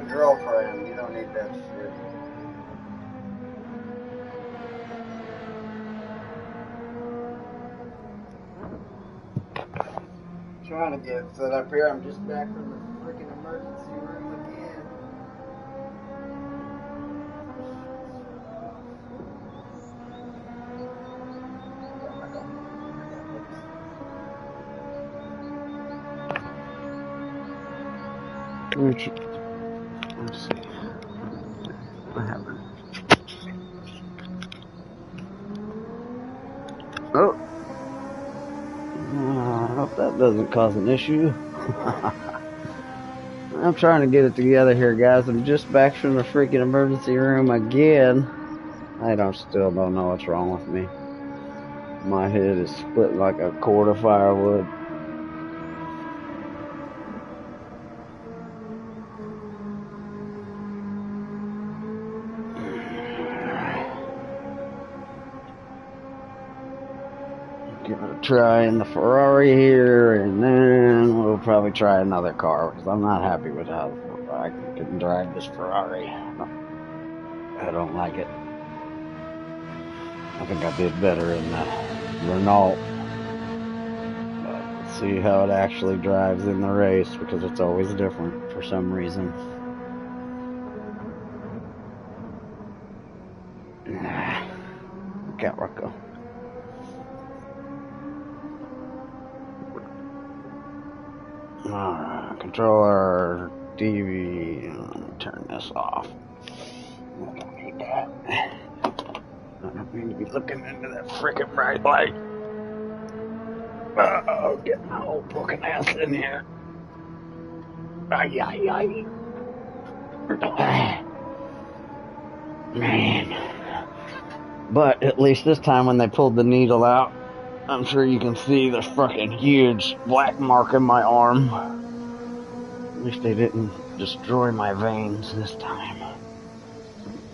girlfriend. You don't need that shit. Trying to get set up here. I'm just back from the freaking emergency room again. Let's see. What happened? Oh. I hope that doesn't cause an issue. I'm trying to get it together here, guys. I'm just back from the freaking emergency room again. I still don't know what's wrong with me. My head is split like a cord of firewood. Give it a try in the Ferrari here, and then we'll probably try another car, because I'm not happy with how I can drive this Ferrari. I don't like it. I think I did better in the Renault. But let's see how it actually drives in the race, because it's always different for some reason. Look out, Rocco. Alright, controller, TV, turn this off. I don't need that. I don't need to be looking into that frickin' bright light. Uh-oh, get my old broken ass in here. Ay, ay, ay. Man. But at least this time when they pulled the needle out, I'm sure you can see the fucking huge black mark in my arm. At least they didn't destroy my veins this time.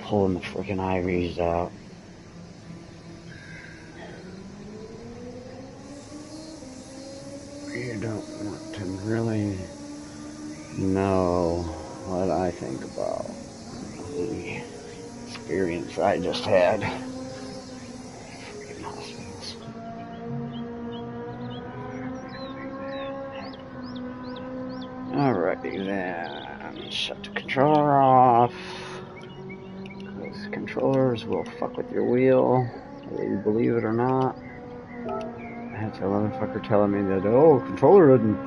Pulling the freaking IVs out. You don't want to really know what I think about the experience I just had. Freaking hospitals. Alrighty then, shut the controller off. Because controllers will fuck with your wheel, whether you believe it or not. I had some motherfucker telling me that, oh, controller doesn't,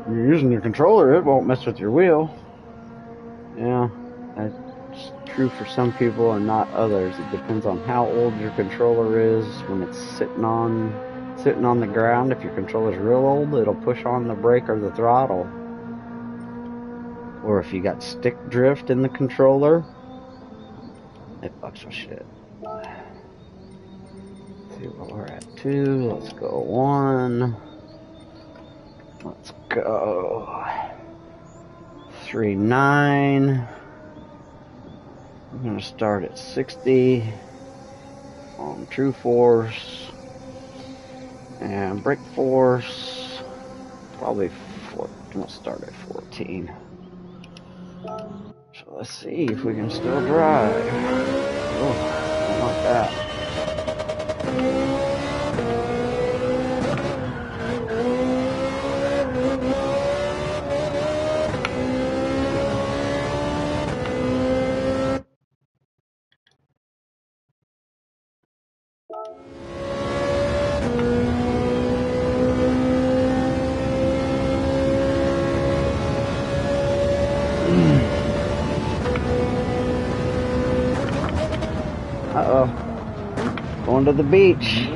you're using your controller, it won't mess with your wheel. Yeah, that's true for some people and not others. It depends on how old your controller is. When it's sitting on the ground, if your controller's real old, it'll push on the brake or the throttle. Or if you got stick drift in the controller, it fucks with shit. Let's see what we're at. 2, let's go 1. Let's go 3, 9. I'm going to start at 60 on true force and brake force. Probably we'll start at 14. So let's see if we can still drive. Oh, I don't like that. Uh-oh. Going to the beach.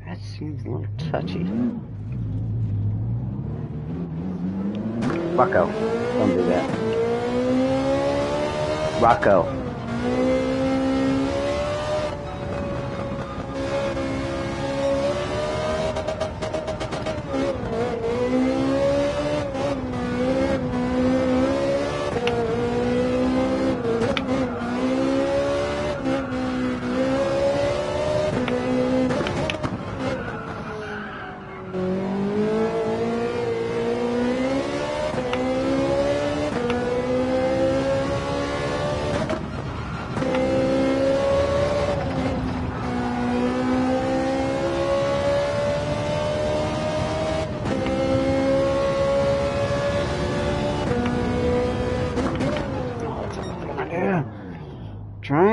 That seems a little touchy. Rocco, don't do that. Rocco.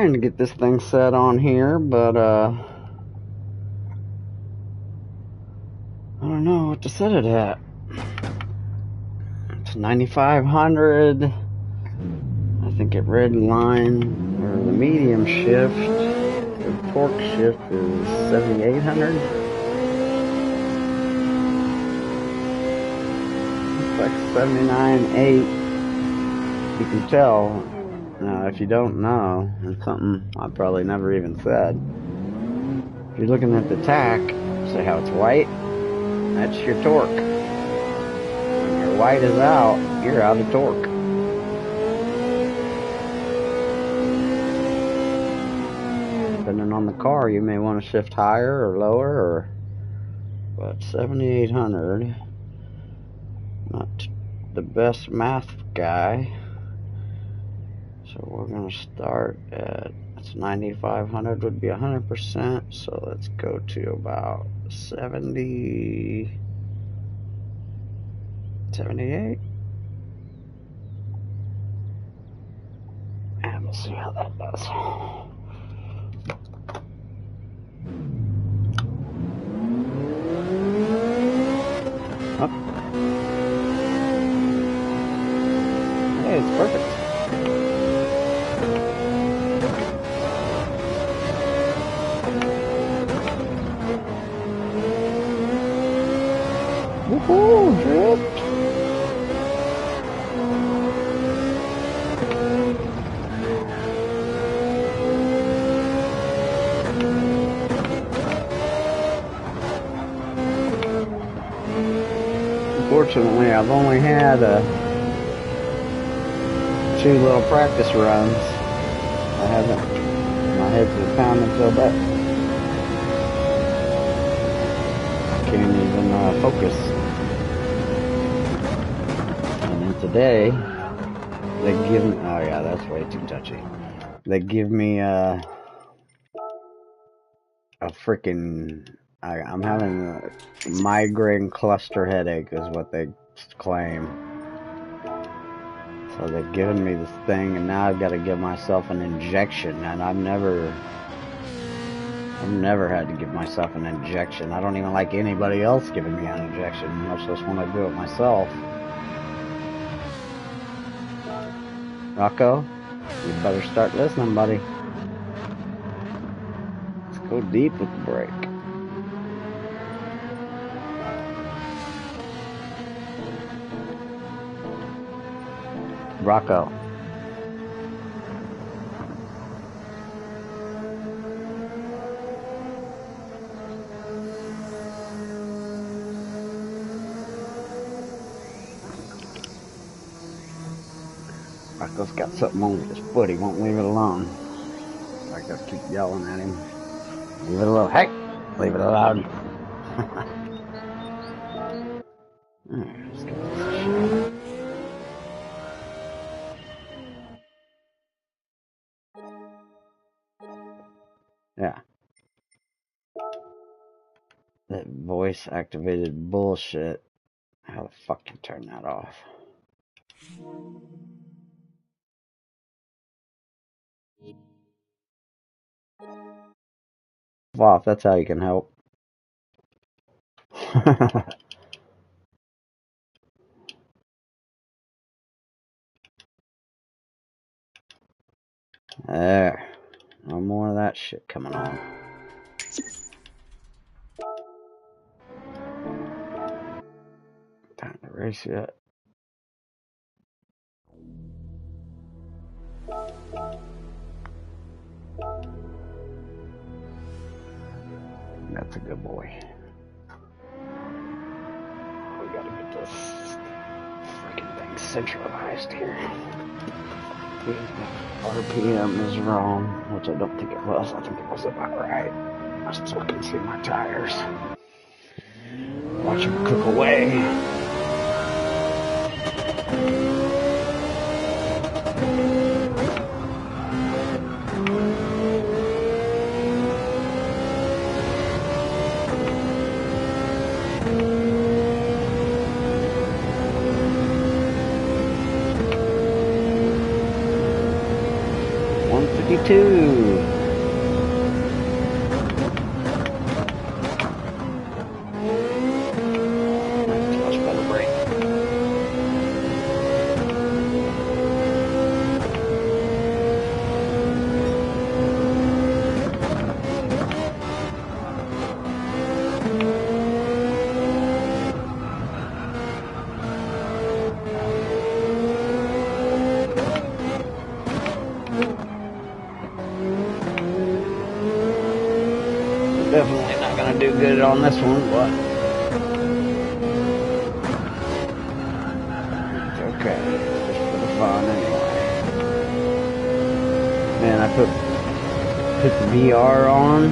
trying to get this thing set on here, but I don't know what to set it at. It's 9,500. I think at red line, or the medium shift, the torque shift is 7,800. It's like 79.8. You can tell. Now, if you don't know, it's something I probably never even said. If you're looking at the tach, see how it's white? That's your torque. When your white is out, you're out of torque. Depending on the car, you may want to shift higher or lower, but 7,800, not the best math guy. So we're going to start at, it's 9,500 would be 100%, so let's go to about 70, 78. And we'll see how that does. Up. Hey, it's perfect. Woohoo, drift! Unfortunately, I've only had 2 little practice runs. I haven't, my head's been pounding so bad. I can't even focus. And then today, they give me, oh yeah, that's way too touchy. They give me a freaking, I'm having a migraine cluster headache is what they claim. So they've given me this thing, and now I've got to give myself an injection, and I've never had to give myself an injection. I don't even like anybody else giving me an injection, much less when I do it myself. Rocco, you better start listening, buddy. Let's go deep with the brake. Rocco. Rocco's got something on with his foot. He won't leave it alone. I gotta keep yelling at him. Leave it alone. Hey! Leave it alone. Let's give this a shot. Yeah. That voice activated bullshit. How the fuck can you turn that off? Off, that's how you can help. There. No more of that shit coming on. Time to race yet. That's a good boy. We gotta get this freaking thing centralized here. The RPM is wrong, which I don't think it was. I think it was about right. I still can see my tires. Watch them cook away. Two. do good on this one, but it's okay. It's just for the fun anyway. Man, I put the VR on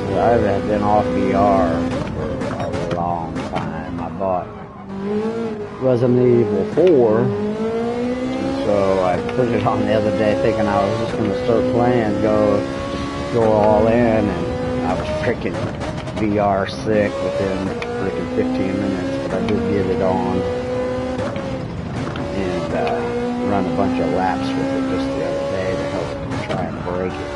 because I've been off VR for a long time. I bought Resident Evil 4, so I put it on the other day thinking I was just going to start playing, go all in, and I was freaking VR sick within freaking 15 minutes, but I did get it on and run a bunch of laps with it just the other day to help try and break it.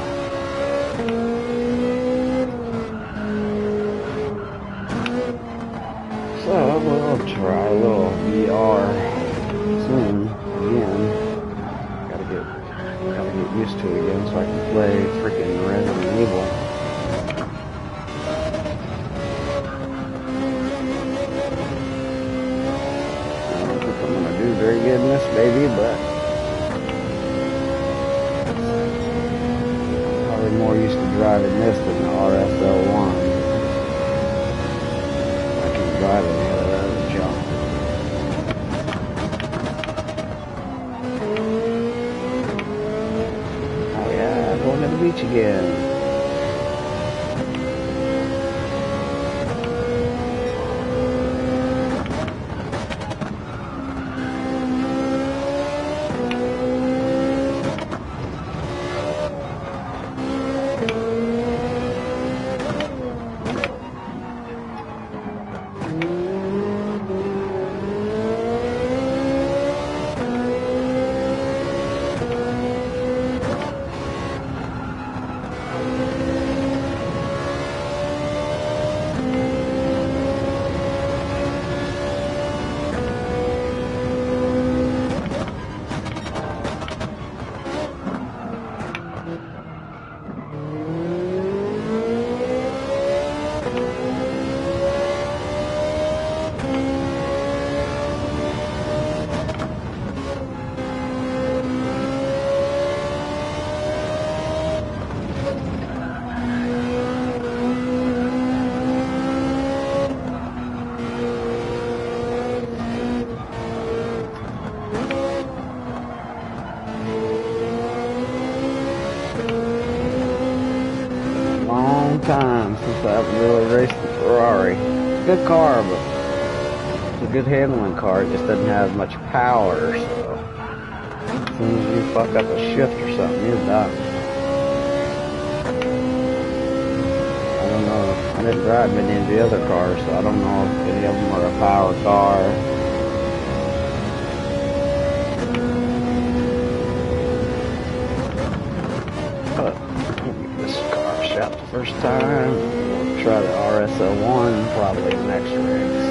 So we'll try a little VR soon again. Gotta get used to it again so I can play freaking Resident Evil. I don't think I'm gonna do very good in this baby, but I'm probably more used to driving this than the RSL1. I can drive it the other jump. Oh yeah, going to the beach again. Time since I've really raced the Ferrari. Good car, but it's a good handling car. It just doesn't have much power, so as soon as you fuck up a shift or something, you're done. I don't know. I didn't drive many of the other cars, so I don't know if any of them are a power car. First time, we'll try the RSL1 probably next race.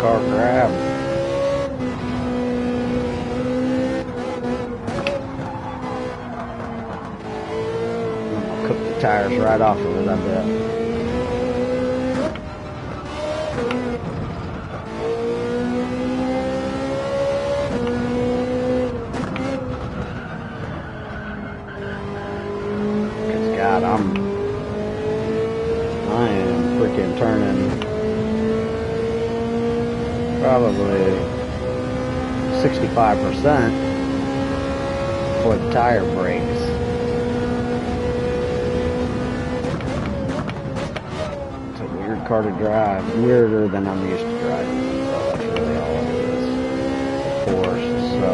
Car grab. I'm gonna cook the tires right off of it, I bet. Because God, I am freaking turning probably 65% for the tire brakes. car to drive. Weirder than I'm used to driving. So that's really all it is. The Porsche. So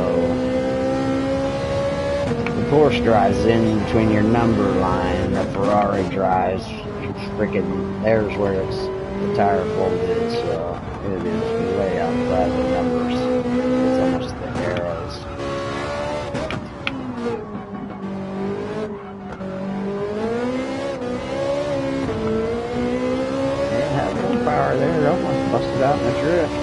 the Porsche drives in between your number line. The Ferrari drives freaking. There's where the tire fold is. So it is way outside the numbers. It's almost the arrows. Power there, it almost busted out in a drift.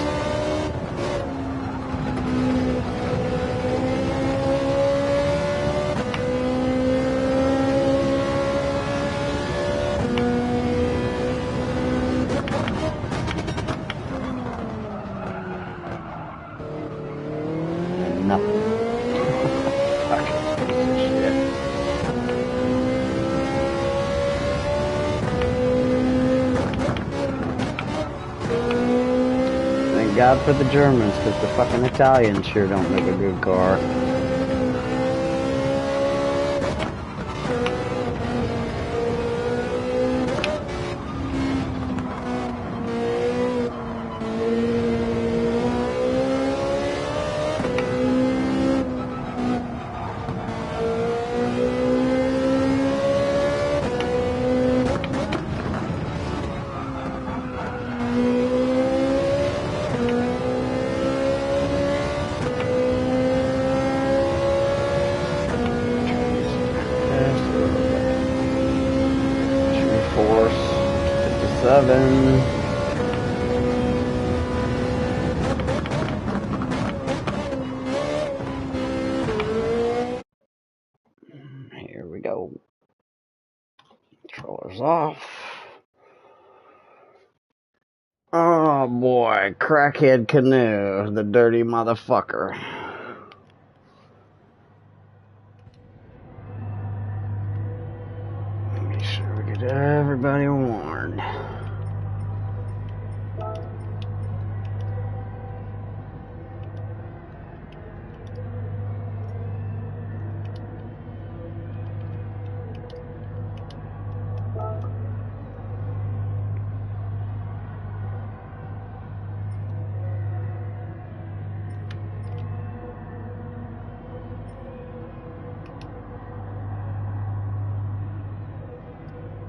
And nothing. Fucking piece of shit. Thank God for the Germans, because the fucking Italians sure don't make a good car. Here we go. Controllers off. Oh boy, Crackhead Canoe, the dirty motherfucker. Make sure we get everybody warned.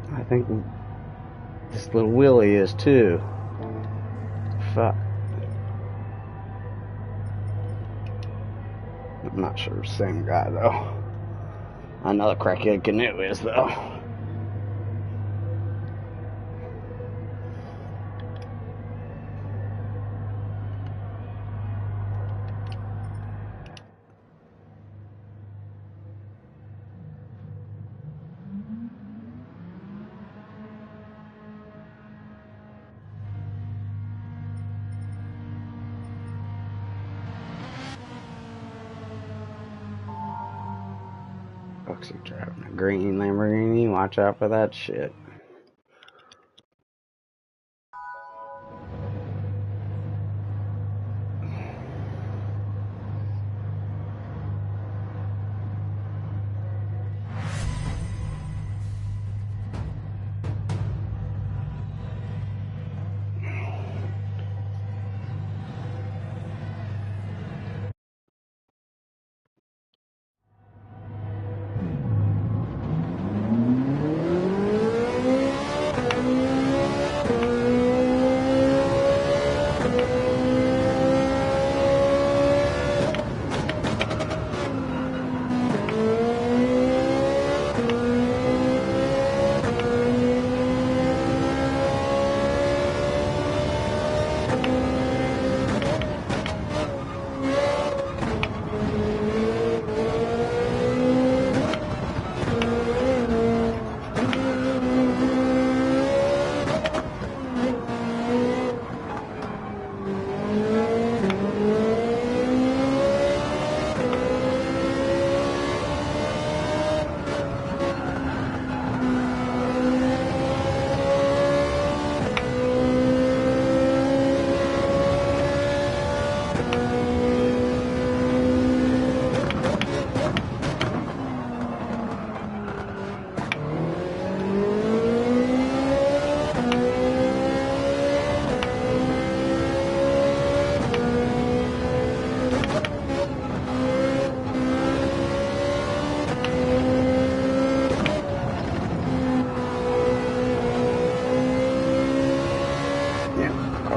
I think this little Willie is too. Fuck. I'm not sure it's the same guy though. I know the Crackhead Canoe is though. Folks are driving a green Lamborghini. Watch out for that shit.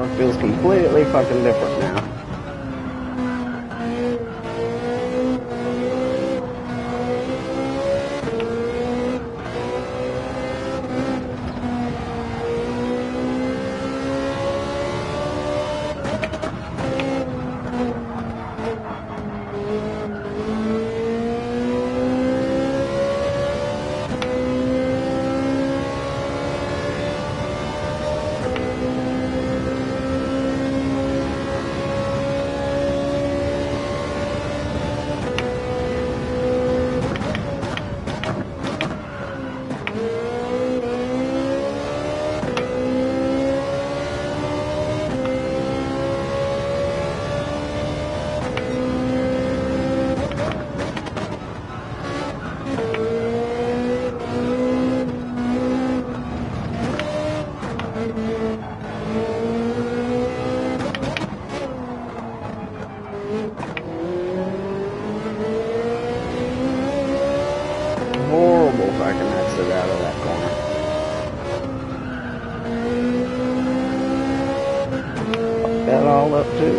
Car feels completely fucking different now. Horrible if I can exit out of that corner. Fuck that all up too.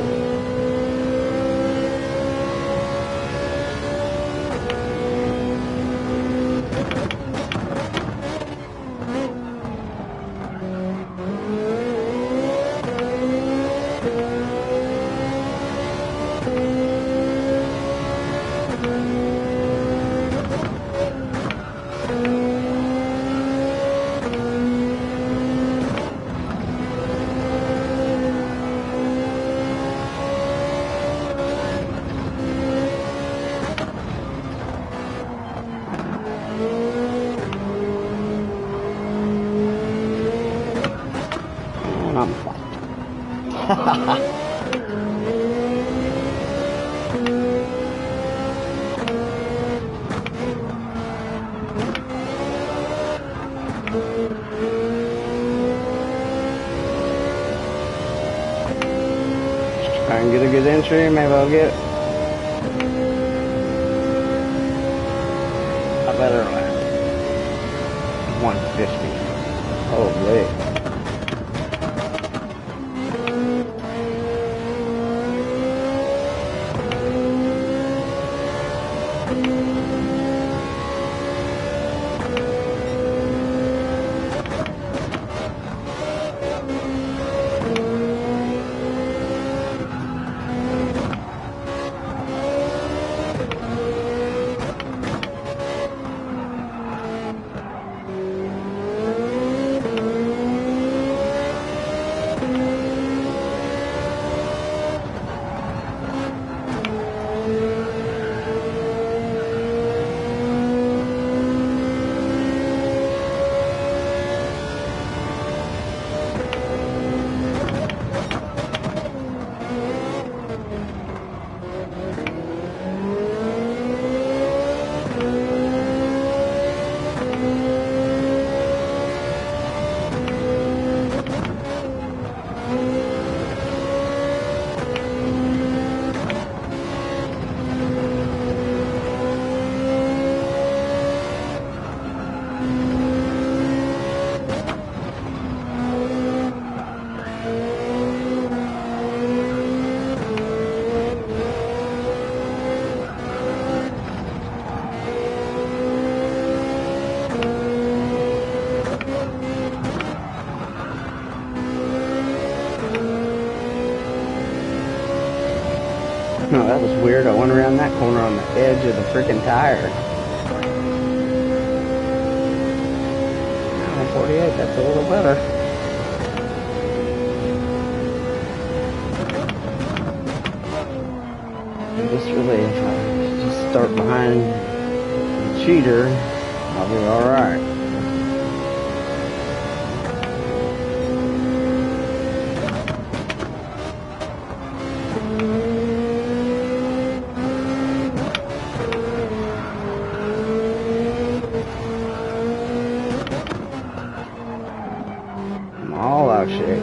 And I'm fucked. Try and get a good entry, maybe I'll get a better lap. 150. Holy. No, that was weird. I went around that corner on the edge of the freaking tire. 48, that's a little better. Just really, if I just start behind the cheater, I'll be alright. All out shape.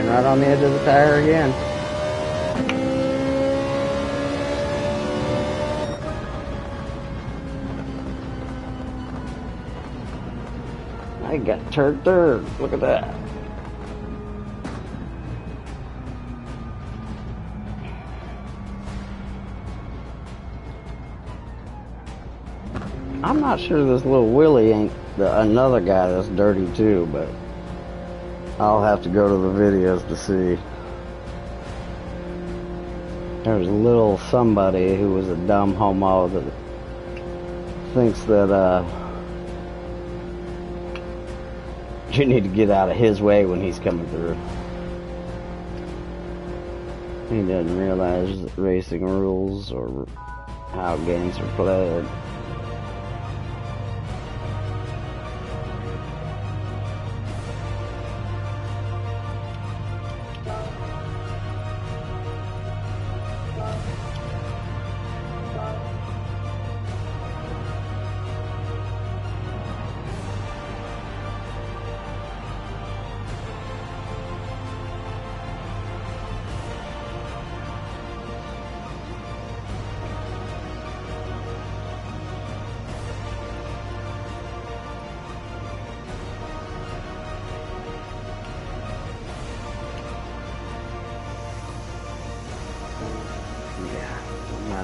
Right on the edge of the tire again. I got turned third. Look at that. I'm not sure this little Willie ain't another guy that's dirty too, but I'll have to go to the videos to see. There's a little somebody who was a dumb homo that thinks that you need to get out of his way when he's coming through. He doesn't realize racing rules or how games are played.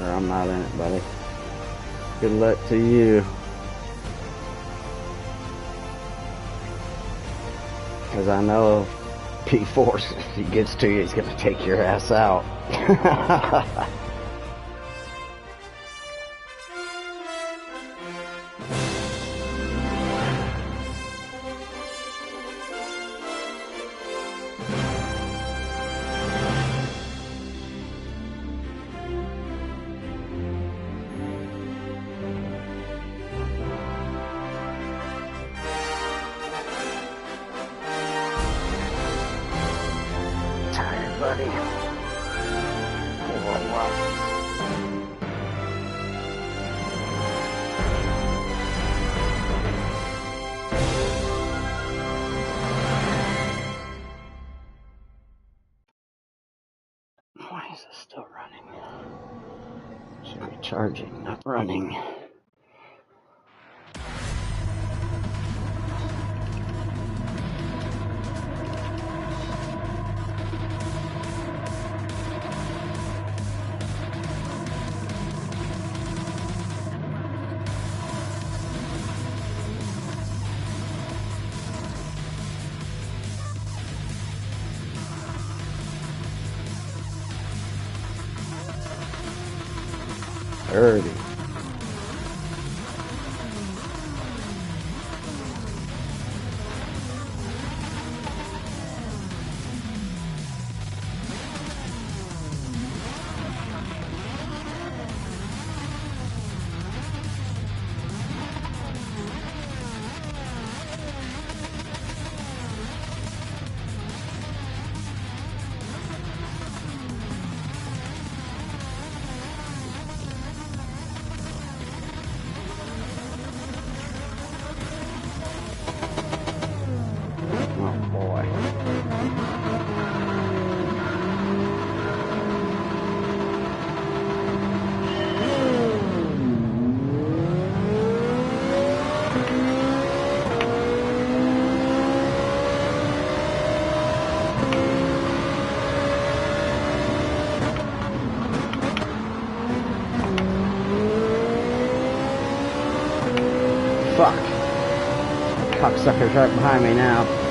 I'm not in it, buddy. Good luck to you. Because I know P-Force, if he gets to you, he's going to take your ass out. Buddy. Why is it still running? Should be charging, not running. Dirty. Cocksucker's right behind me now.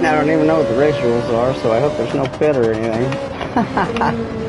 I don't even know what the race rules are, so I hope there's no pit or anything.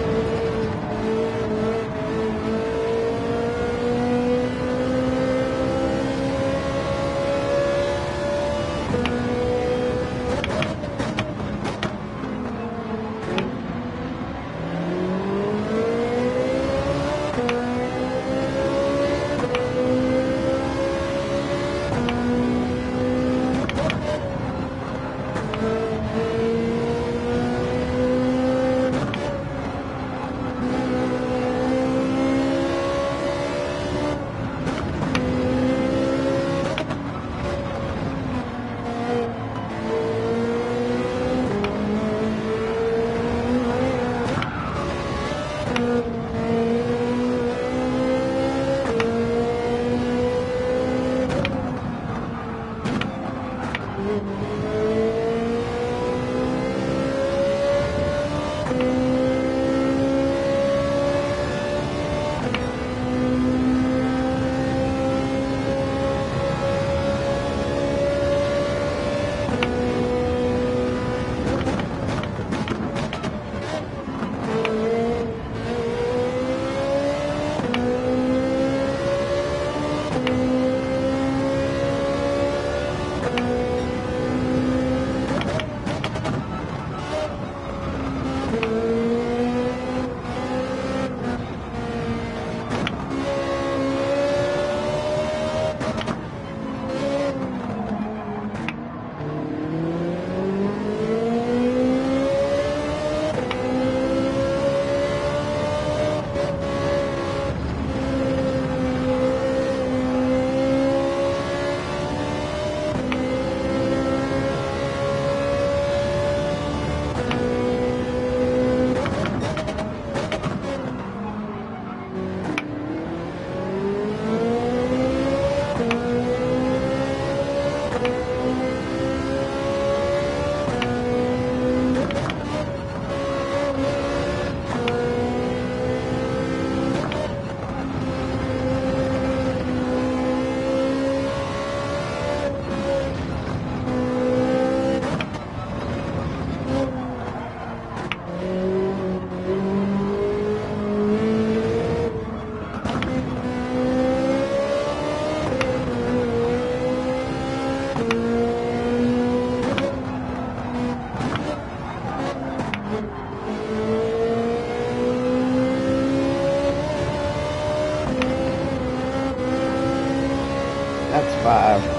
5.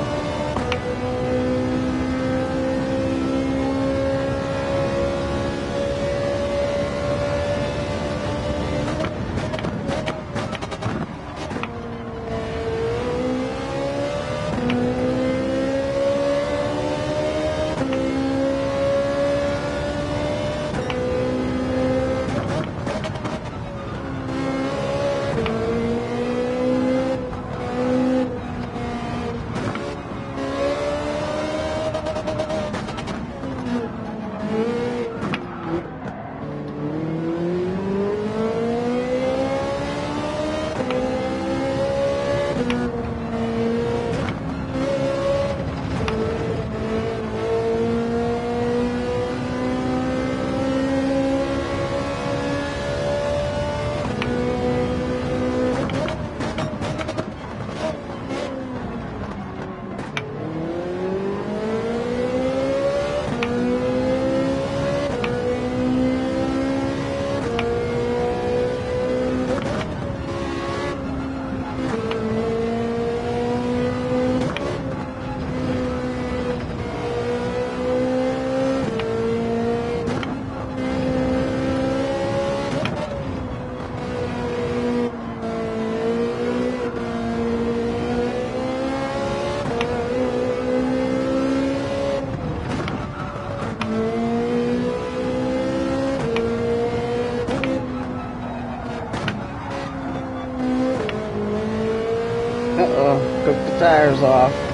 Uh-oh, took the tires off.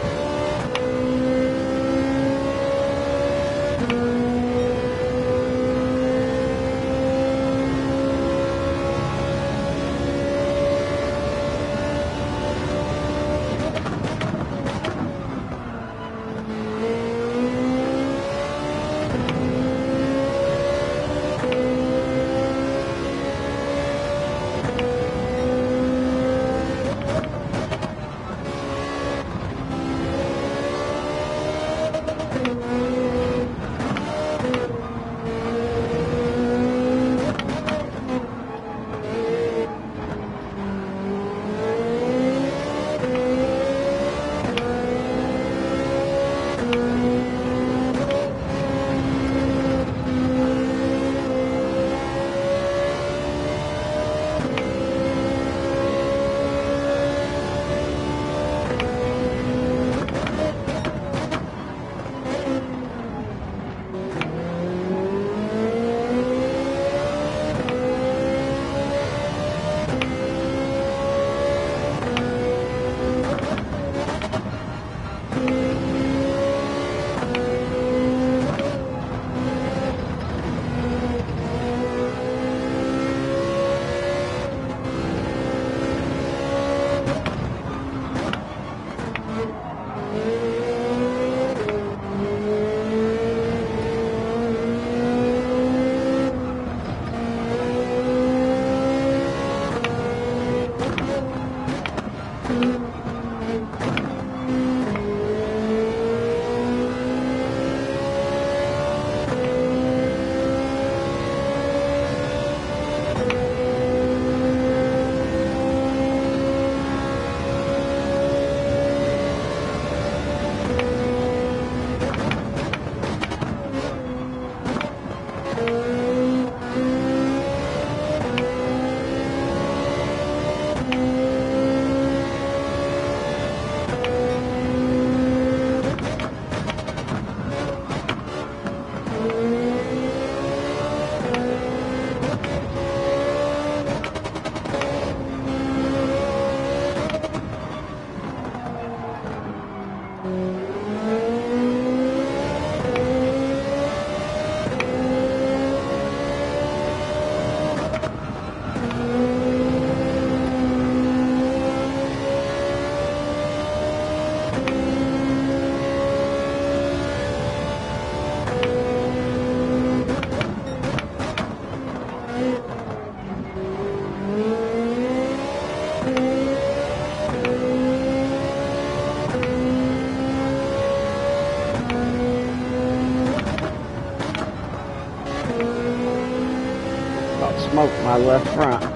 Smoke my left front.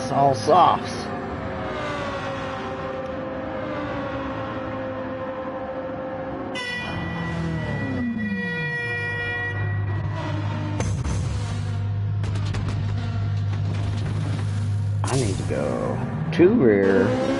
It's all softs. I need to go to rear.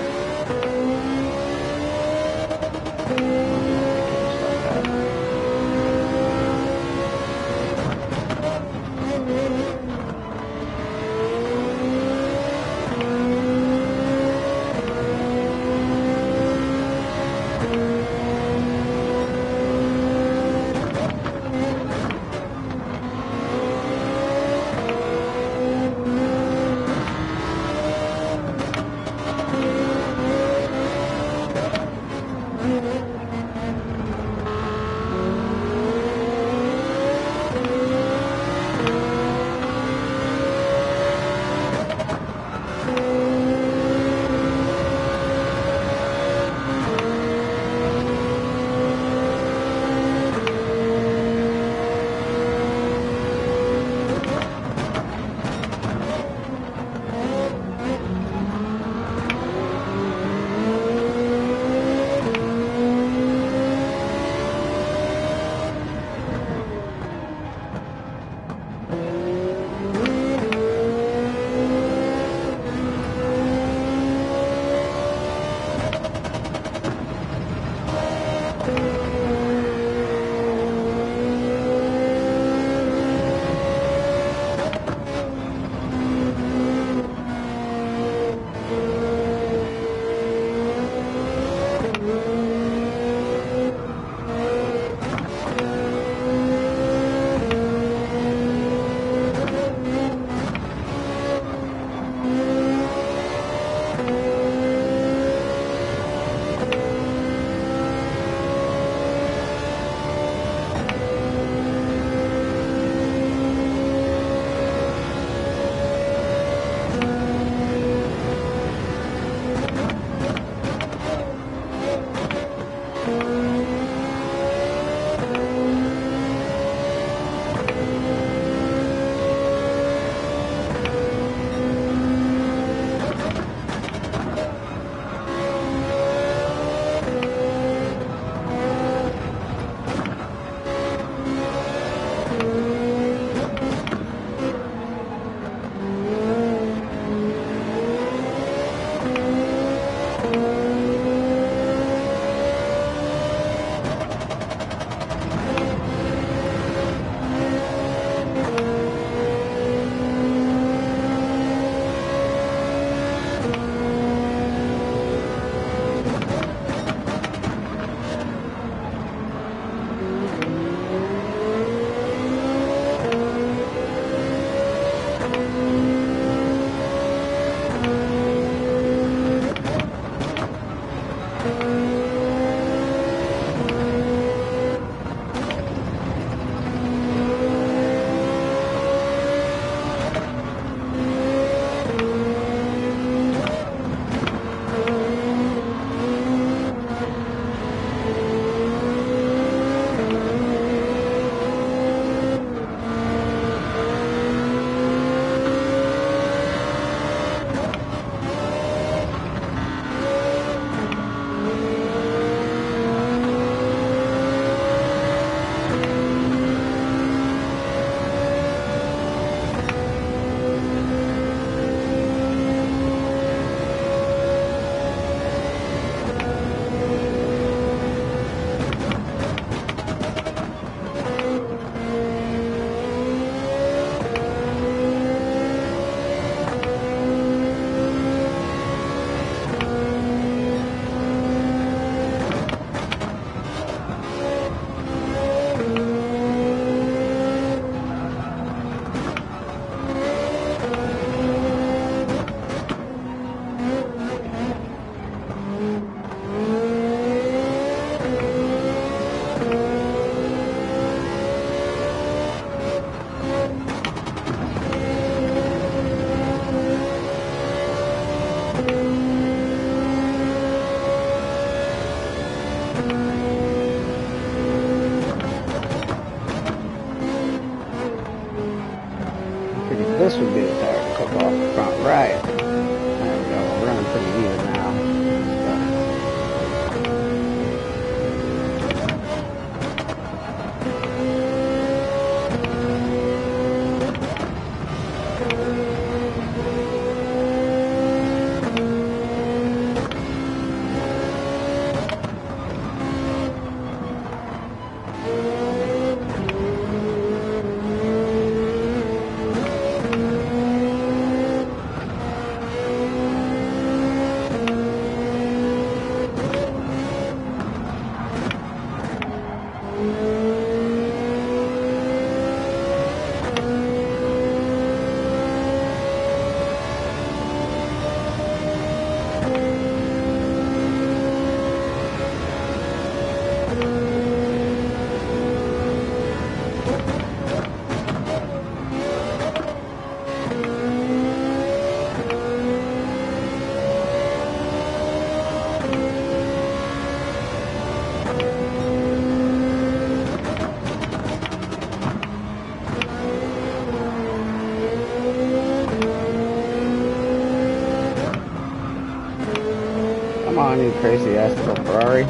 Come on, you crazy ass little Ferrari.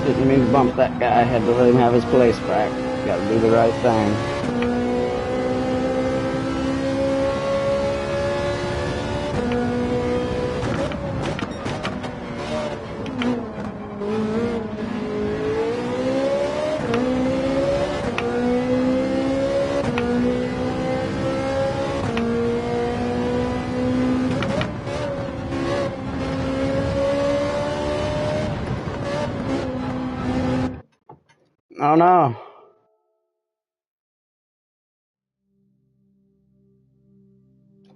Didn't mean to bump that guy. I had to let him have his place back. Gotta do the right thing. Oh no.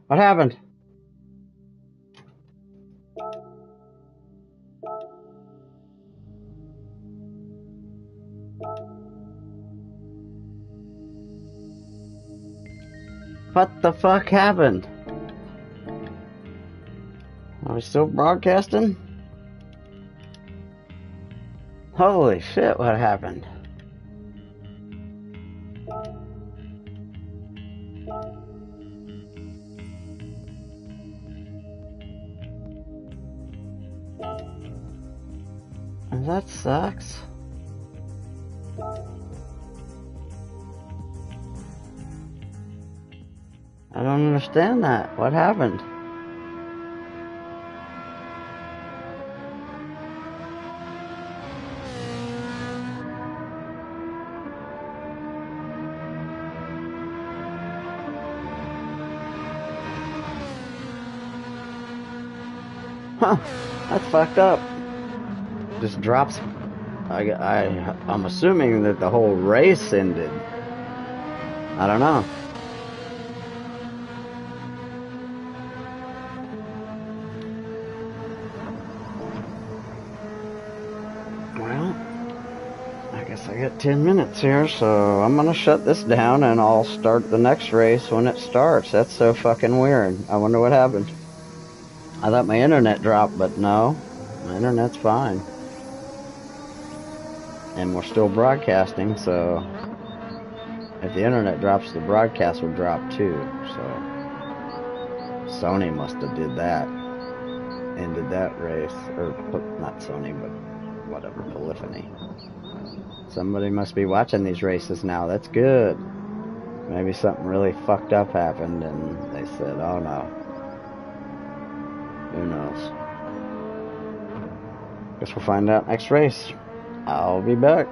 What happened? What the fuck happened? Are we still broadcasting? Holy shit, what happened? That sucks. I don't understand that. What happened? Huh, that's fucked up. Just drops. I'm assuming that the whole race ended. I don't know. Well, I guess I got 10 minutes here, so I'm gonna shut this down and I'll start the next race when it starts. That's so fucking weird. I wonder what happened. I thought my internet dropped, but no. My internet's fine. And we're still broadcasting, so if the internet drops, the broadcast will drop too. So Sony must have did that. Ended that race. Or, not Sony, but whatever, Polyphony. Somebody must be watching these races now. That's good. Maybe something really fucked up happened and they said, oh no. Who knows? Guess we'll find out next race. I'll be back.